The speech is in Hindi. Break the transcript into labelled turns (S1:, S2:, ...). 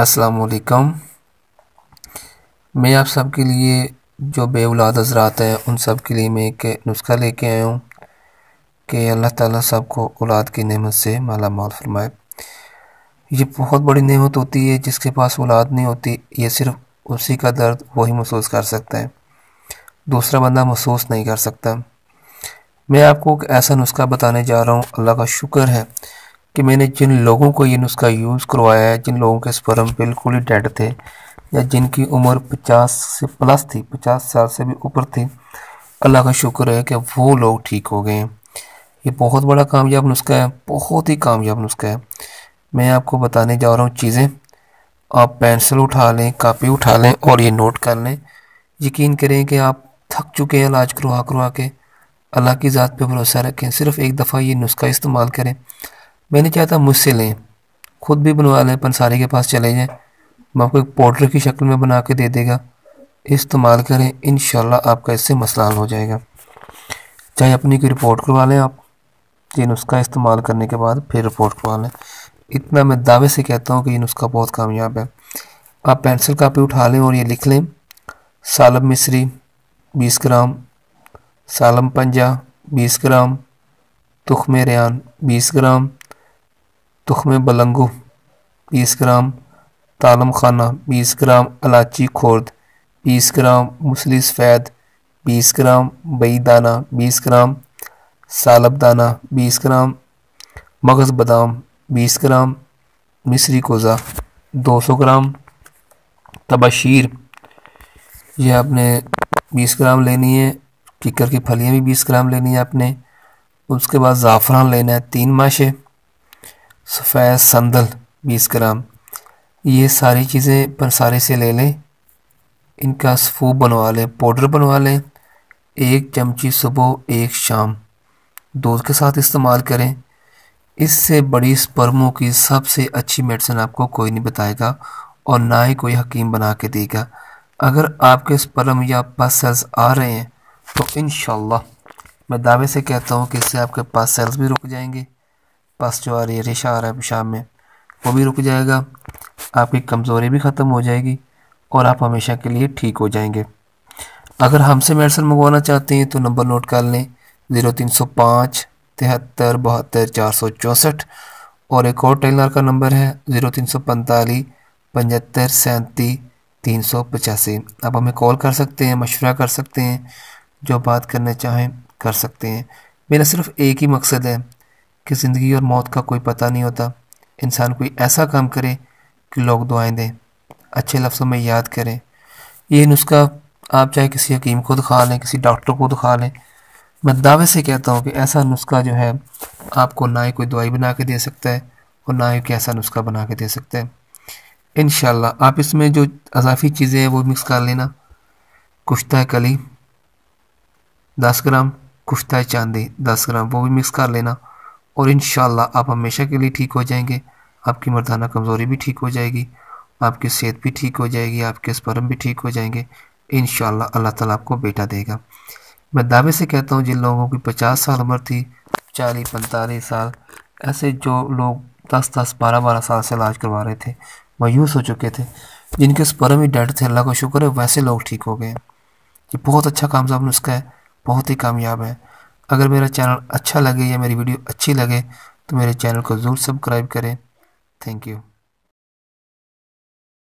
S1: अस्सलाम वालेकुम। मैं आप सब के लिए जो बेऔलाद हज़रात हैं उन सब के लिए मैं एक नुस्खा लेके आया हूँ कि अल्लाह ताला सबको औलाद की नेमत से माला माल फरमाए। ये बहुत बड़ी नेमत होती है, जिसके पास औलाद नहीं होती ये सिर्फ उसी का दर्द वही महसूस कर सकता है, दूसरा बंदा महसूस नहीं कर सकता। मैं आपको एक ऐसा नुस्खा बताने जा रहा हूँ। अल्लाह का शुक्र है कि मैंने जिन लोगों को ये नुस्खा यूज़ करवाया है, जिन लोगों के स्पर्म बिल्कुल ही डेड थे या जिनकी उम्र 50 से प्लस थी, 50 साल से भी ऊपर थी, अल्लाह का शुक्र है कि वो लोग ठीक हो गए हैं। ये बहुत बड़ा कामयाब नुस्खा है, बहुत ही कामयाब नुस्खा है। मैं आपको बताने जा रहा हूँ चीज़ें। आप पेंसिल उठा लें, कापी उठा लें और ये नोट कर लें। यकीन करें कि आप थक चुके हैं इलाज करवा करवा के। अल्लाह की ज़ात पे भरोसा रखें, सिर्फ एक दफ़ा ये नुस्खा इस्तेमाल करें। मैंने चाहता मुझसे लें, खुद भी बनवा लें, पंसारी के पास चले जाएं, मैं आपको एक पाउडर की शक्ल में बना के दे देगा। इस्तेमाल करें, इंशाल्लाह आपका इससे मसला हल हो जाएगा। चाहे अपनी कोई रिपोर्ट करवा लें आप, ये नुस्खा इस्तेमाल करने के बाद फिर रिपोर्ट करवा लें। इतना मैं दावे से कहता हूँ कि ये नुस्खा बहुत कामयाब है। आप पेंसिल कापी उठा लें और ये लिख लें: सालब मिस्री 20 ग्राम, सालम पंजा 20 ग्राम, तुख्म रेहान 20 ग्राम, तुख्म बलंगू 20 ग्राम, तालम खाना 20 ग्राम, इलायची खुर्द 20 ग्राम, मूसली सफ़ेद 20 ग्राम, बई दाना 20 ग्राम, सालब दाना 20 ग्राम, मगज़ बादाम 20 ग्राम, मिस्री कोज़ा 200 ग्राम, तबाशीर ये आपने 20 ग्राम लेनी है। किकर की फलियाँ भी 20 ग्राम लेनी है आपने। उसके बाद ज़ाफ़रान लेना है 3 माशे, सफ़ेद संदल 20 ग्राम। ये सारी चीज़ें पंसारे से ले लें, इनका सूप बनवा लें, पाउडर बनवा लें। 1 चमची सुबह 1 शाम दूध के साथ इस्तेमाल करें। इससे बड़ी स्पर्मों की सबसे अच्छी मेडिसिन आपको कोई नहीं बताएगा और ना ही कोई हकीम बना के देगा। अगर आपके स्पर्म या पस सेल्स आ रहे हैं तो इंशाल्लाह मैं दावे से कहता हूँ कि इससे आपके पस सेल्स भी रुक जाएंगे। पस जो आ रही है, रेशा आ रहा है पेशाब में, वो भी रुक जाएगा। आपकी कमज़ोरी भी ख़त्म हो जाएगी और आप हमेशा के लिए ठीक हो जाएंगे। अगर हमसे मेडिसिन मंगवाना चाहते हैं तो नंबर नोट कर लें: 0305 73 72 464। और एक और टेलर का नंबर है 0345 75 37 385। आप हमें कॉल कर सकते हैं, मशवरा कर सकते हैं, जो बात करना चाहें कर सकते हैं। मेरा सिर्फ एक ही मकसद है कि ज़िंदगी और मौत का कोई पता नहीं होता। इंसान कोई ऐसा काम करे कि लोग दुआएं दें, अच्छे लफ्ज़ों में याद करें। ये नुस्खा आप चाहे किसी हकीम को दिखा लें, किसी डॉक्टर को दिखा लें, मैं दावे से कहता हूँ कि ऐसा नुस्खा जो है आपको ना ही कोई दवाई बना के दे सकता है और ना ही कोई ऐसा नुस्खा बना के दे सकता है। इंशाल्लाह आप इसमें जो अज़ाफ़ी चीज़ें हैं वो मिक्स कर लेना। कुश्ता कली 10 ग्राम, कुश्ता चांदी 10 ग्राम, वो भी मिक्स कर लेना और इंशाल्लाह आप हमेशा के लिए ठीक हो जाएंगे। आपकी मर्दाना कमज़ोरी भी ठीक हो जाएगी, आपकी सेहत भी ठीक हो जाएगी, आपके स्पर्म भी ठीक हो जाएंगे। इंशाल्लाह अल्लाह ताला आपको बेटा देगा। मैं दावे से कहता हूँ जिन लोगों की 50 साल उम्र थी, 40-45 साल, ऐसे जो लोग 10-10 12-12 साल से इलाज करवा रहे थे, मायूस हो चुके थे, जिनके स्पर्म ही डेड थे, अल्लाह का शुक्र है वैसे लोग ठीक हो गए। ये बहुत अच्छा कामयाब नुस्खा है, बहुत ही कामयाब है। अगर मेरा चैनल अच्छा लगे या मेरी वीडियो अच्छी लगे तो मेरे चैनल को ज़रूर सब्सक्राइब करें। Thank you.